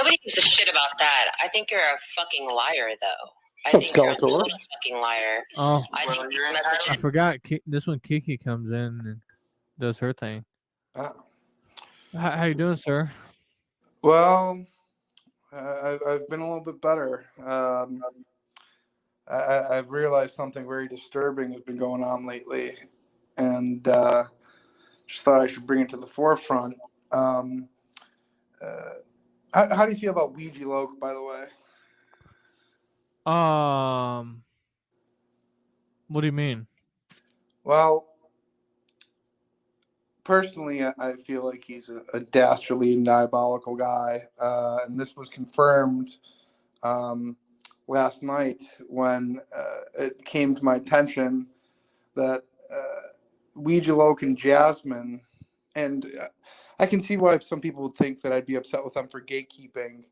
Nobody gives a shit about that. I think you're a fucking liar, though. I What's up, think you're a Skeletor? total fucking liar. Oh, I think these I messages. forgot. This one, Kiki comes in and does her thing. Oh. How you doing, sir? Well, I've been a little bit better. I've realized something very disturbing has been going on lately, and just thought I should bring it to the forefront. How do you feel about Ouija Loke, by the way? What do you mean? Well, personally, I feel like he's a dastardly and diabolical guy, and this was confirmed last night when it came to my attention that Ouija Loke and Jasmine, and I can see why some people would think that I'd be upset with them for gatekeeping,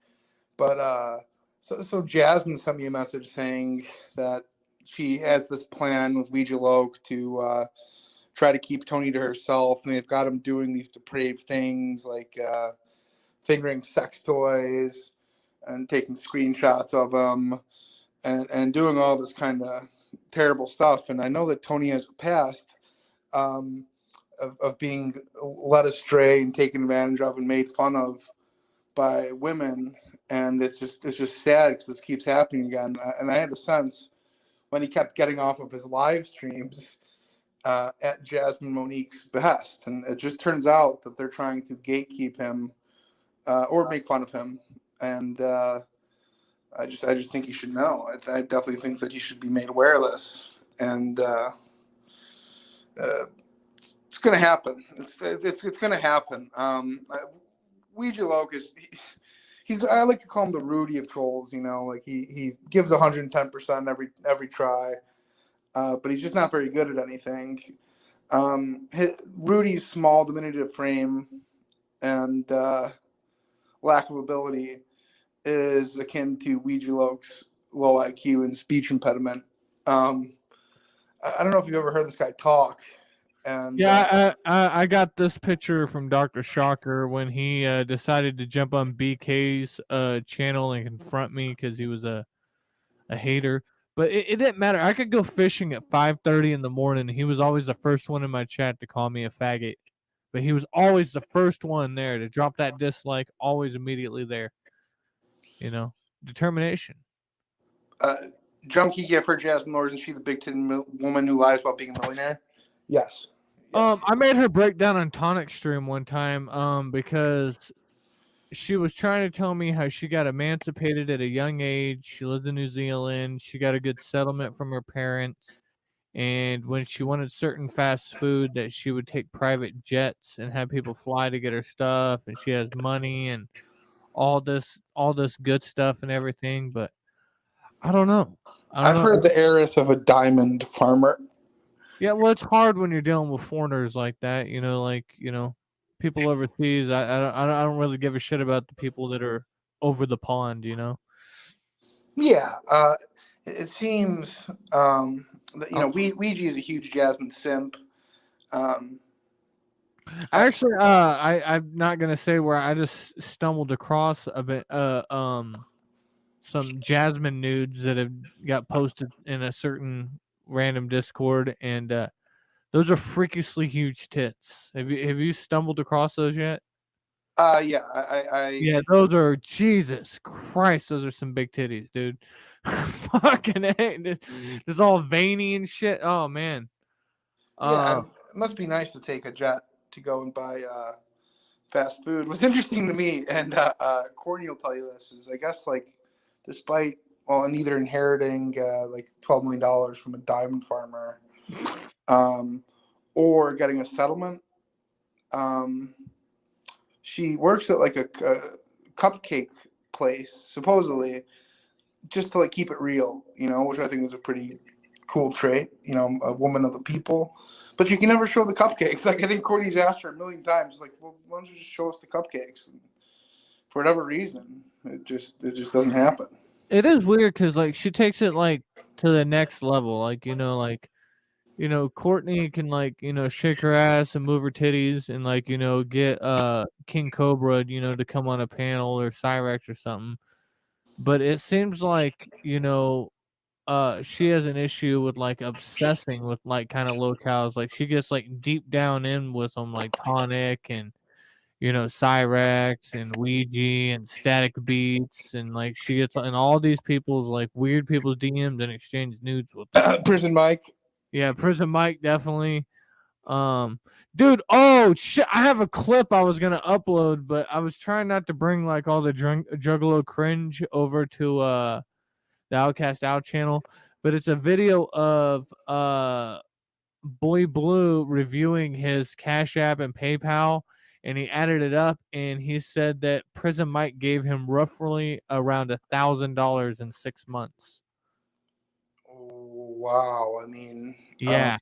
but so Jasmine sent me a message saying that she has this plan with Ouija Loke to try to keep Tony to herself, and they've got him doing these depraved things like fingering sex toys and taking screenshots of them and doing all this kind of terrible stuff. And I know that Tony has a past of being led astray and taken advantage of and made fun of by women, and it's just sad because this keeps happening again. And I had a sense when he kept getting off of his live streams at Jasmine Monique's behest, and it just turns out that they're trying to gatekeep him or make fun of him. And I just think he should know. I definitely think that he should be made aware of this, and it's going to happen. It's going to happen. Ouija Loke he's I like to call him the Rudy of trolls. You know, like he gives 110% every try, but he's just not very good at anything. Rudy's small, diminutive frame, and lack of ability is akin to Ouija Loke's low IQ and speech impediment. I don't know if you've ever heard this guy talk. And yeah, I got this picture from Dr. Shocker when he decided to jump on BK's channel and confront me because he was a hater. But it didn't matter. I could go fishing at 5:30 in the morning. He was always the first one in my chat to call me a faggot. But he was always the first one there to drop that dislike, always immediately there. You know, determination. Junkie, I've heard Jasmine Lord, isn't she the big tin woman who lies about being a millionaire? Yes. I made her break down on Tonic stream one time because she was trying to tell me how she got emancipated at a young age. She lived in New Zealand. She got a good settlement from her parents. And when she wanted certain fast food, that she would take private jets and have people fly to get her stuff. And she has money and all this good stuff and everything. But I don't know. I've heard the heiress of a diamond farmer. Yeah, well, it's hard when you're dealing with foreigners like that. People overseas. I don't really give a shit about the people that are over the pond. Yeah, it seems that Ouija is a huge Jasmine simp. Actually, I'm not gonna say where I just stumbled across a bit some Jasmine nudes that have got posted in a certain random Discord, and those are freakishly huge tits. Have you stumbled across those yet? Yeah, Yeah, those are, Jesus Christ, those are some big titties, dude. Fucking A, it's all veiny and shit. Oh man. Yeah, it must be nice to take a jet to go and buy fast food. What's interesting to me, and Courtney will tell you this, is I guess like despite neither inheriting like $12 million from a diamond farmer, or getting a settlement, she works at like a cupcake place, supposedly, just to like keep it real, which I think is a pretty cool trait, a woman of the people. But you can never show the cupcakes. Like I think Courtney's asked her a million times, like, well, why don't you just show us the cupcakes? And for whatever reason, it just doesn't happen. It is weird because like she takes it like to the next level, like Courtney can like, shake her ass and move her titties and like, get King Cobra, to come on a panel or Cyrax or something. But it seems like, she has an issue with like obsessing with like kind of locales. Like she gets like deep down in with them, like Tonic and Cyrax and Ouija and Static Beats, and like she gets in all these people's like weird people's DMs and exchanges nudes with them. Prison Mike. Yeah, Prison Mike definitely. Dude, oh shit, I have a clip I was gonna upload, but I was trying not to bring like all the Juggalo cringe over to the Outcast Out channel, but it's a video of Boy Blue reviewing his Cash App and PayPal, and he added it up, and he said that Prison Mike gave him roughly around $1,000 in 6 months. Wow, I mean, Yeah.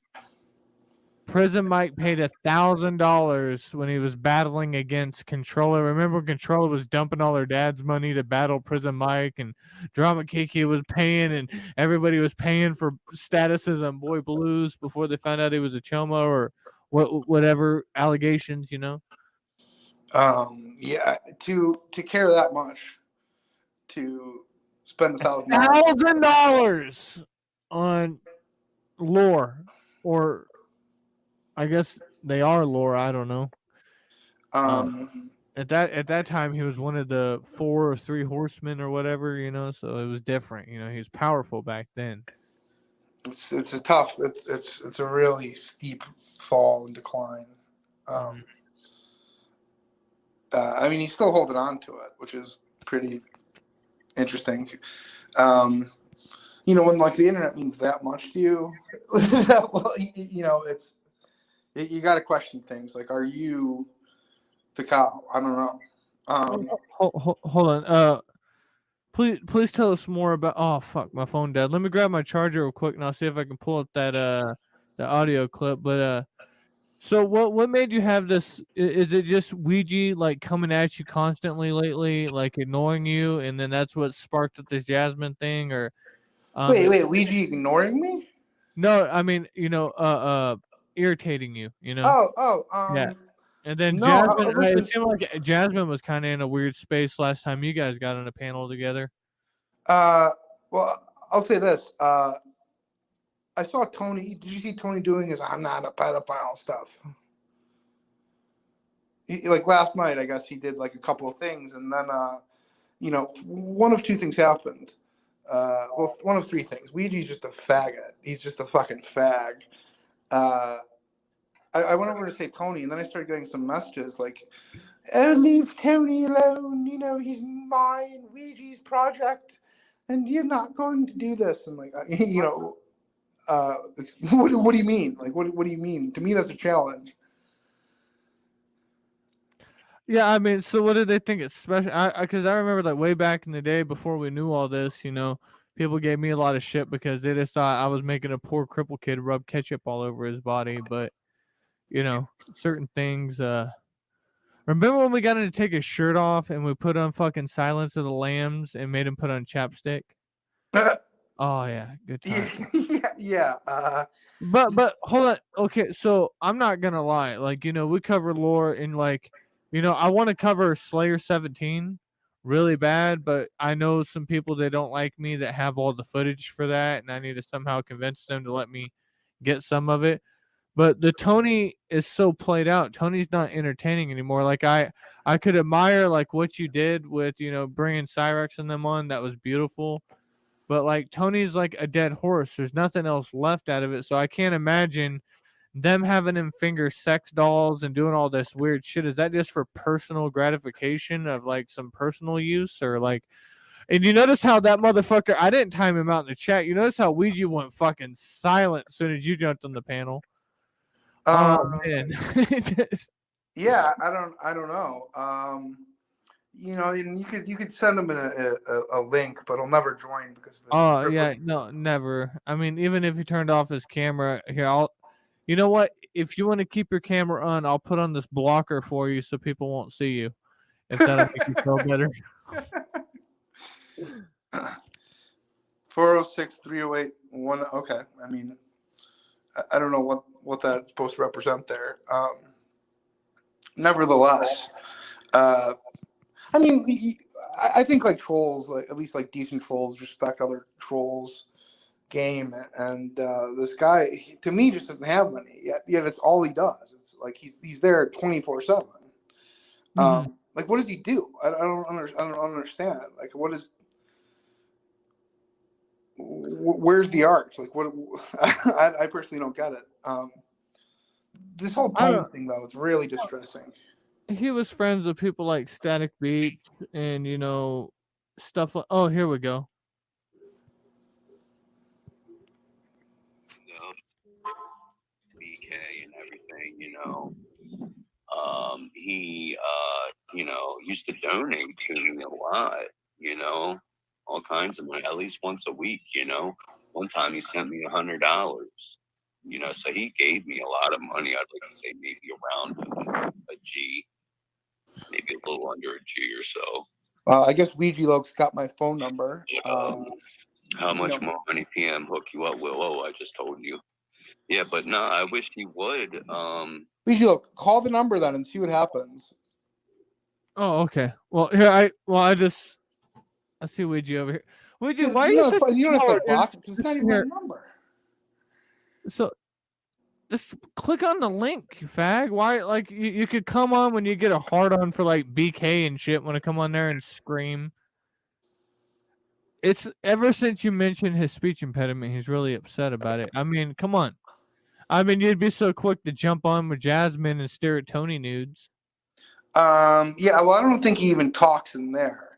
Prison Mike paid $1,000 when he was battling against Controller. Remember, Controller was dumping all their dad's money to battle Prison Mike, and Drama Kiki was paying, and everybody was paying for statuses on Boy Blues before they found out he was a choma or whatever allegations, yeah, to care that much, to spend $1,000 $1,000 on lore, or I guess they are lore. I don't know. At that time, he was one of the 4 or 3 horsemen or whatever, so it was different. He was powerful back then. It's a tough. It's a really steep fall and decline. I mean, he's still holding on to it, which is pretty interesting. When like the internet means that much to you, it's you got to question things. Like, are you the cow? I don't know. Hold on. Please tell us more about. Oh fuck, my phone dead. Let me grab my charger real quick, and I'll see if I can pull up that the audio clip. But so what made you have this? Is it just Ouija like coming at you constantly lately, like annoying you, and then that's what sparked up this Jasmine thing, or? Wait, Ouija ignoring me? No, I mean, irritating you, Yeah. And then no, Jasmine, listen, it seemed like Jasmine was kind of in a weird space last time you guys got on a panel together. Well, I'll say this. I saw Tony. Did you see Tony doing his "I'm not a pedophile" stuff? Like last night, I guess he did like a couple of things, and then one of two things happened. Well, one of three things. Ouija's just a faggot. He's just a fucking fag. I went over to say Tony, and then I started getting some messages like, "Oh, leave Tony alone. He's mine. Ouija's project, and you're not going to do this." And like, what do you mean? Like, what do you mean? To me, that's a challenge. Yeah, I mean, so what did they think it's special? Because I remember like way back in the day before we knew all this, people gave me a lot of shit because they just thought I was making a poor cripple kid rub ketchup all over his body. But certain things. Remember when we got him to take his shirt off and we put on fucking Silence of the Lambs and made him put on chapstick? Oh yeah, good time. Yeah. But hold on. Okay, so I'm not gonna lie. Like we cover lore and like I want to cover Slayer 17 really bad, but I know some people that don't like me that have all the footage for that, and I need to somehow convince them to let me get some of it. But the Tony is so played out. Tony's not entertaining anymore. Like I could admire like what you did with bringing Cyrax and them on. That was beautiful. But like Tony's like a dead horse. There's nothing else left out of it. So I can't imagine them having him finger sex dolls and doing all this weird shit. Is that just for personal gratification of like some personal use or like? And you notice how that motherfucker? I didn't time him out in the chat. You notice how Ouija went fucking silent as soon as you jumped on the panel. Oh man. Yeah, I don't know. And you could send him a link, but he'll never join because of his yeah, no, never. I mean, even if he turned off his camera, here you know what? If you want to keep your camera on, I'll put on this blocker for you so people won't see you. If that'll make you feel better. 406-308-1. Okay, I mean, I don't know what that's supposed to represent there. Nevertheless, I mean, I think like trolls, like at least like decent trolls, respect other trolls' game, and this guy, to me, just doesn't have many. Yet it's all he does. It's like he's there 24/7. Like, what does he do? I don't understand. Like, what is? Where's the art? Like, what? I personally don't get it. This whole Tony thing, though, it's really distressing. He was friends with people like Static Beats and stuff like. Oh, here we go. BK and everything, he used to donate to me a lot, all kinds of money, at least once a week. One time he sent me $100, so he gave me a lot of money. I'd like to say maybe around a G, maybe a little under a G or so. I guess Ouija Lokes got my phone number. How much more money PM hook you up with? Oh, I just told you. Yeah, but no, I wish he would. Ouija Loke, call the number then and see what happens. Oh, okay. Well, here I see Ouija over here. Ouija, why are you don't have to block it because it's not even my number. So just click on the link, you fag. Why, like, you could come on when you get a hard on for like BK and shit. Want to come on there and scream? It's ever since you mentioned his speech impediment, he's really upset about it. I mean, come on. I mean, you'd be so quick to jump on with Jasmine and stare at Tony nudes. Yeah, well, I don't think he even talks in there,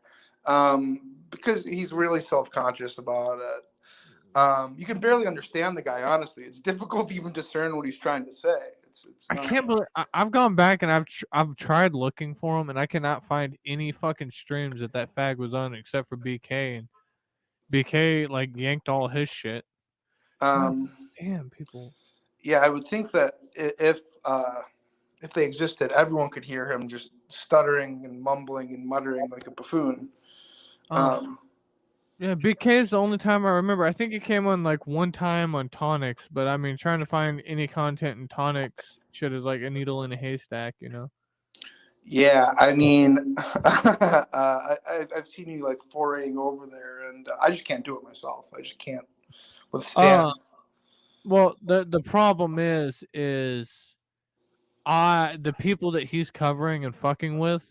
because he's really self-conscious about it. You can barely understand the guy, honestly. It's difficult to even discern what he's trying to say. It's I can't believe I've gone back and I've tried looking for him and I cannot find any fucking streams that fag was on except for BK, and BK like yanked all his shit. Damn, people. Yeah, I would think that if they existed, everyone could hear him just stuttering and mumbling and muttering like a buffoon. Yeah, BK is the only time I remember. I think it came on like one time on Tonics, but I mean, trying to find any content in Tonics shit is like a needle in a haystack, Yeah, I mean, I've seen you like foraying over there, and I just can't do it myself. I just can't withstand. Well, the problem is the people that he's covering and fucking with,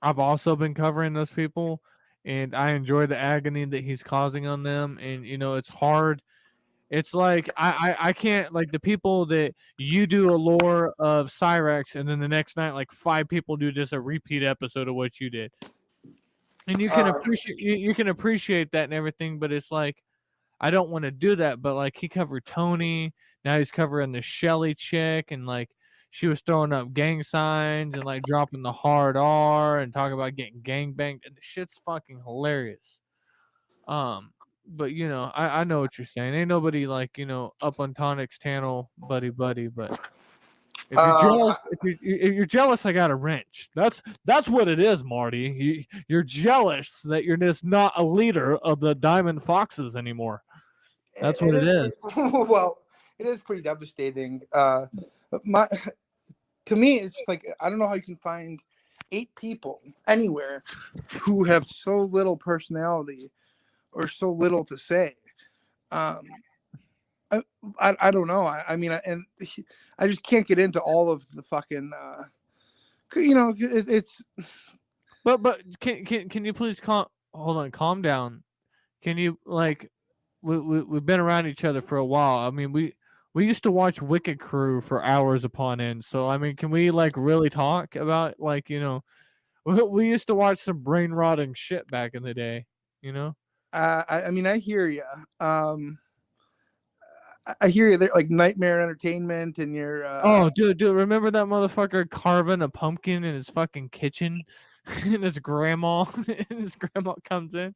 I've also been covering those people, and I enjoy the agony that he's causing on them, and it's hard. It's like I can't, like, the people that you do a lore of Cyrax and then the next night like 5 people do just a repeat episode of what you did. And you can appreciate that and everything, but it's like I don't want to do that. But like he covered Tony, now he's covering the Shelly chick, and like she was throwing up gang signs and like dropping the hard R and talking about getting gang banged, and the shit's fucking hilarious. But I know what you're saying. Ain't nobody like up on Tonic's channel, buddy. But if you're jealous, if you're jealous, I got a wrench. That's what it is, Marty. You're jealous that you're just not a leader of the Diamond Foxes anymore. That's what it is. Well, it is pretty devastating. To me, it's like I don't know how you can find 8 people anywhere who have so little personality or so little to say. I don't know. I mean, and I just can't get into all of the fucking. It's. But can you please calm down? Can you like we've been around each other for a while. I mean, we used to watch Wicked Crew for hours upon end. So I mean, can we like really talk about like we used to watch some brain rotting shit back in the day. I mean, I hear you. I hear you. There, like Nightmare Entertainment, and your. Oh, dude! Remember that motherfucker carving a pumpkin in his fucking kitchen, and his grandma comes in.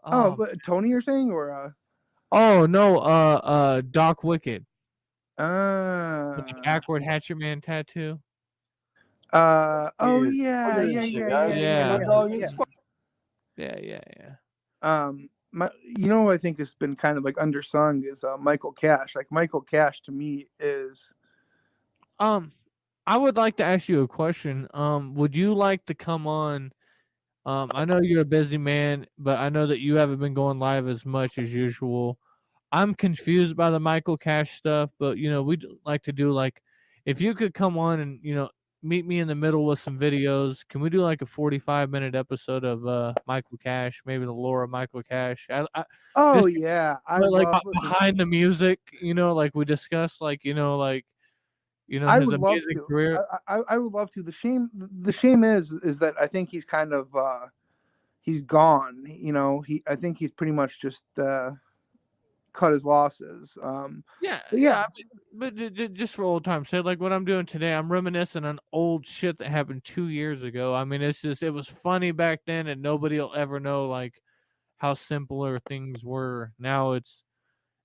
But Tony, you're saying, or? Oh no! Doc Wicked. With The backward Hatchet Man tattoo. Oh yeah. who I think has been kind of like undersung is Michael Cash. Like Michael Cash to me is I would like to ask you a question. Would you like to come on? I know you're a busy man, but I know that you haven't been going live as much as usual. I'm confused by the Michael Cash stuff, but we'd like to do like if you could come on and meet me in the middle with some videos. Can we do like a 45-minute episode of Michael Cash, maybe the lore of Michael Cash? oh Just yeah, I like love listen, behind the music, like we discussed, like I his would love amazing to. career. I would love to. The shame is that I think he's kind of he's gone. I think he's pretty much just cut his losses. Yeah, But yeah. yeah, But just for old time's sake, like what I'm doing today, I'm reminiscing on old shit that happened 2 years ago. I mean, it was funny back then, and nobody will ever know like how simpler things were. Now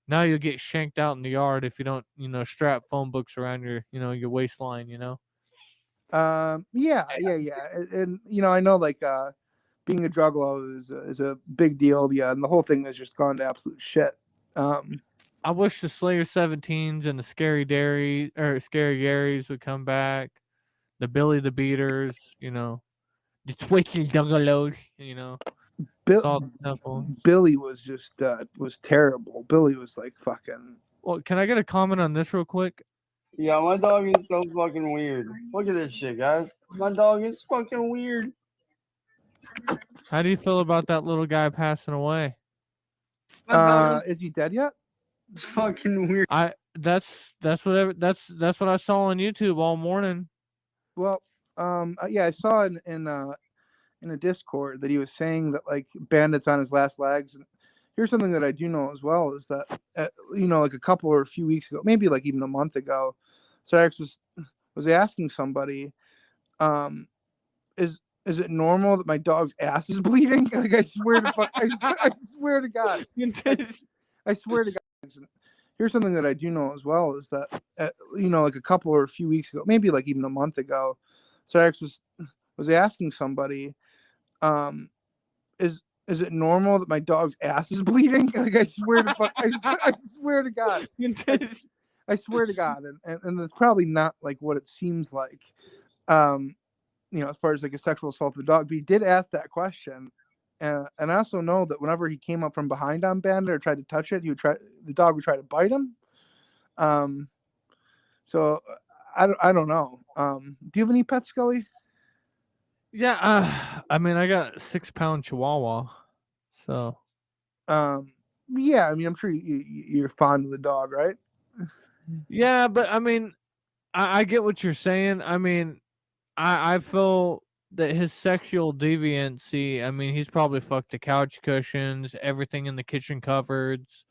you'll get shanked out in the yard if you don't, strap phone books around your waistline. yeah. And I know like being a juggalo is a big deal. Yeah, and the whole thing has just gone to absolute shit. I wish the Slayer 17s and the Scary Dairy or Scary Garys would come back. The Billy the Beaters, the Twisted Juggalos, Bill, Salt Temples. Billy was just was terrible. Billy was like fucking. Well, can I get a comment on this real quick? Yeah, my dog is so fucking weird. Look at this shit, guys. My dog is fucking weird. How do you feel about that little guy passing away? My dog Is he dead yet? is fucking weird. That's what I saw on YouTube all morning. Well, yeah, I saw in a Discord that he was saying that like Bandit's on his last legs. And here's something that I do know as well is that like a couple or a few weeks ago, maybe like even a month ago, cyrax was asking somebody, is it normal that my dog's ass is bleeding? Like I swear to I swear to God, I swear to God. Here's something that I do know as well is that like a couple or a few weeks ago, maybe like even a month ago, cyrax was asking somebody, is it normal that my dog's ass is bleeding? Like I swear to I swear to God, I swear to God, and it's probably not like what it seems like, as far as like a sexual assault of a dog. But he did ask that question, and I also know that whenever he came up from behind on Bandit or tried to touch it, the dog would try to bite him. So I don't know. Do you have any pets, Scully? Yeah, I mean, I got a 6-pound Chihuahua, so. Yeah, I mean, I'm sure you're fond of the dog, right? Yeah, but I mean, I get what you're saying. I mean, I feel that his sexual deviancy. I mean, he's probably fucked the couch cushions, everything in the kitchen cupboards.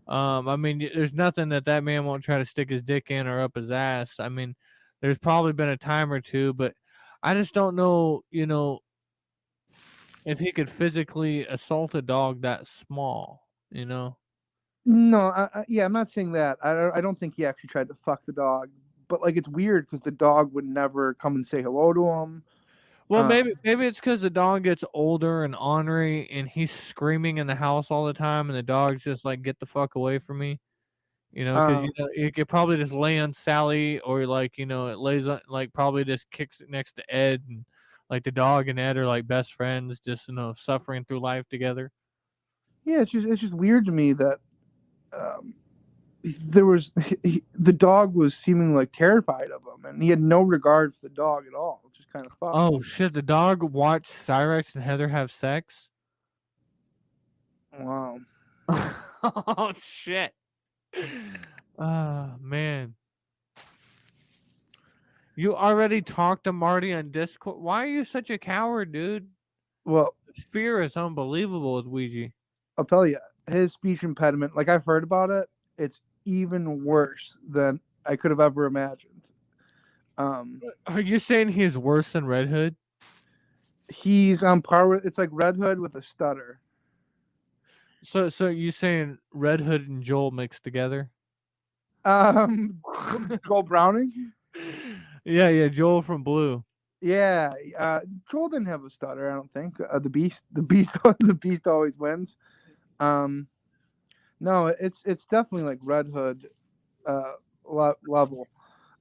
I mean, there's nothing that man won't try to stick his dick in or up his ass. I mean, there's probably been a time or two, but I just don't know, if he could physically assault a dog that small, No, I'm not saying that. I don't think he actually tried to fuck the dog, but like it's weird because the dog would never come and say hello to him. Well, maybe it's because the dog gets older and ornery, and he's screaming in the house all the time, and the dog's just like, "Get the fuck away from me," because it could probably just lay on Sally, or like it lays on, like probably just kicks it next to Ed, and like the dog and Ed are like best friends, just suffering through life together. Yeah, it's just weird to me that the dog was seeming like terrified of him, and he had no regard for the dog at all, which is kind of fucked. Oh shit! The dog watched Cyrax and Heather have sex. Wow. Oh shit! Man. You already talked to Marty on Discord. Why are you such a coward, dude? Well, Fear is unbelievable with Ouija. I'll tell you, his speech impediment, like I've heard about it, it's even worse than I could have ever imagined. Are you saying he's worse than Red Hood? He's on par with, it's like Red Hood with a stutter. So you saying Red Hood and Joel mixed together? Joel Browning? Yeah, Joel from Blue. Yeah, Joel didn't have a stutter, I don't think. The beast always wins. No, it's definitely like Red Hood level.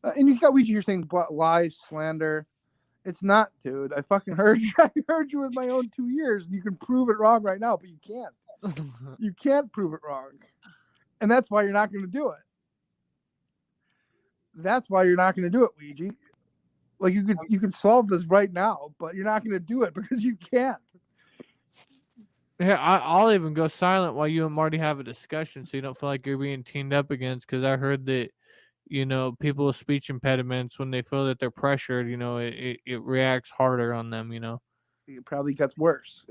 And he's got Ouija. You're saying lies, slander. It's not, dude. I fucking heard you. I heard you with my own 2 years. You can prove it wrong right now, but you can't. You can't prove it wrong, and that's why you're not going to do it. That's why you're not going to do it, Ouija. Like you could solve this right now, but you're not going to do it because you can't. Yeah, I'll even go silent while you and Marty have a discussion, so you don't feel like you're being teamed up against. Because I heard that, people with speech impediments, when they feel that they're pressured, it reacts harder on them. It probably gets worse.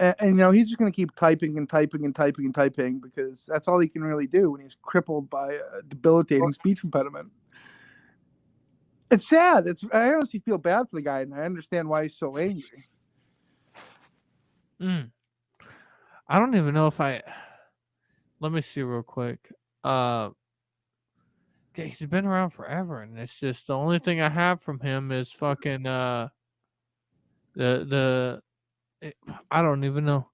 And he's just going to keep typing and typing and typing and typing because that's all he can really do when he's crippled by a debilitating speech impediment. It's sad. I honestly feel bad for the guy, and I understand why he's so angry. I don't even know if let me see real quick. He's been around forever, and it's just the only thing I have from him is fucking I don't even know.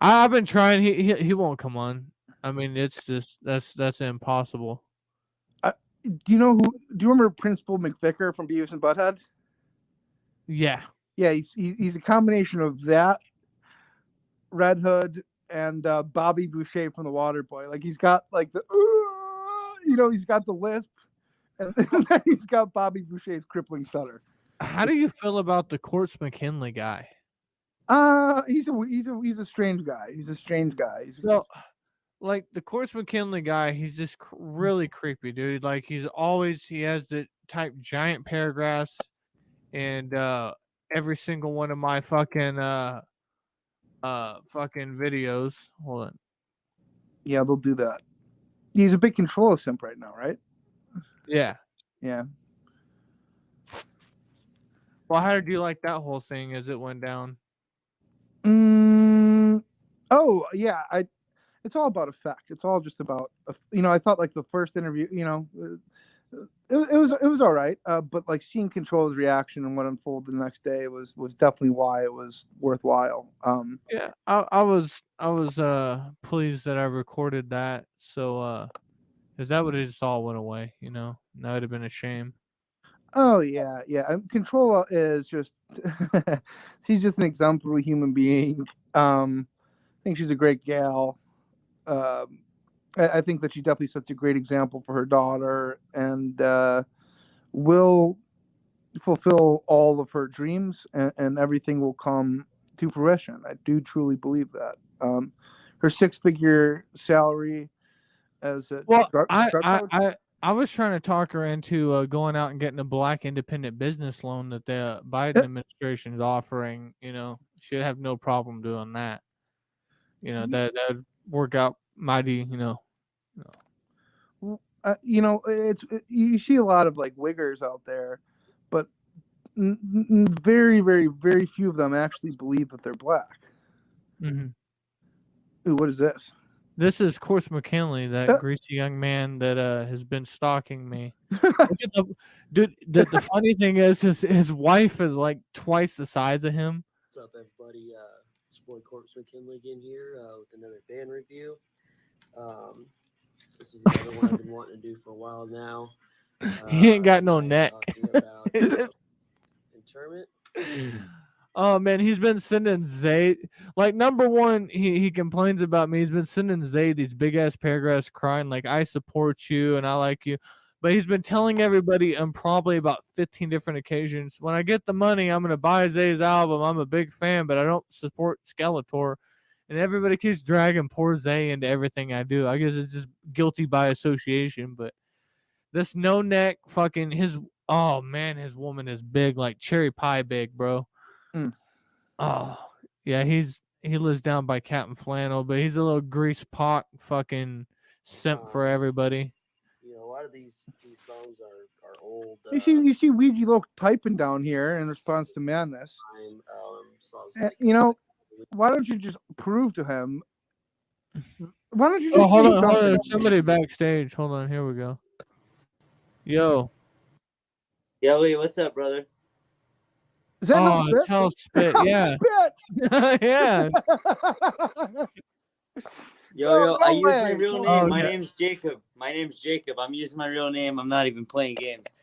I've been trying. He won't come on. I mean, it's just that's impossible. Do you remember Principal McVicker from Beavis and Butthead? Yeah. Yeah, he's a combination of that, Red Hood, and Bobby Boucher from The Waterboy. Like he's got like the he's got the lisp, and then he's got Bobby Boucher's crippling stutter. How do you feel about the Courts McKinley guy? He's a strange guy. He's a strange guy. Like the Courts McKinley guy, he's just really creepy, dude. Like he has the type giant paragraphs, and every single one of my fucking videos. Hold on. Yeah, they'll do that. He's a big control simp right now, right? Yeah. Yeah. Well, how did you like that whole thing as it went down? Oh yeah, it's all about effect. It's all just about I thought like the first interview, it was all right, but like seeing Control's reaction and what unfolded the next day was definitely why it was worthwhile. Yeah, I was pleased that I recorded that, so because that would have just all went away, that would have been a shame. Oh yeah. Control is just she's just an exemplary human being. I think she's a great gal. I think that she definitely sets a great example for her daughter, and will fulfill all of her dreams, and everything will come to fruition. I do truly believe that. Her 6-figure salary as a I was trying to talk her into going out and getting a black independent business loan that the Biden administration is offering. She'd have no problem doing that. That would work out mighty. It's you see a lot of like wiggers out there, but very, very, very few of them actually believe that they're black. Mm-hmm. Ooh, what is this? This is Courts McKinley, that greasy young man that has been stalking me. Dude, the funny thing is his wife is like twice the size of him. What's up, everybody? It's boy Courts McKinley again here with another band review. This is another one I've been wanting to do for a while now. He ain't got no neck. About, interment. Oh man, he's been sending Zay, like, number one, he complains about me. He's been sending Zay these big ass paragraphs crying like, I support you and I like you. But he's been telling everybody on probably about 15 different occasions, when I get the money, I'm gonna buy Zay's album. I'm a big fan, but I don't support Skeletor. And everybody keeps dragging poor Zay into everything I do. I guess it's just guilty by association. But this no neck fucking his woman is big, like cherry pie big, bro. Oh yeah, he lives down by Captain Flannel, but he's a little grease pot fucking simp for everybody. A lot of these songs are old. You see Ouija Loke typing down here in response to Madness. Why don't you just prove to him? Why don't you just hold on. Somebody backstage. Hold on, here we go. Yo, wait, what's up, brother? Is that Oh, no it's hell spit. Hell Yeah. spit. Yeah. Yo, I use my way. real Oh, name. My yeah. name's Jacob. I'm using my real name. I'm not even playing games.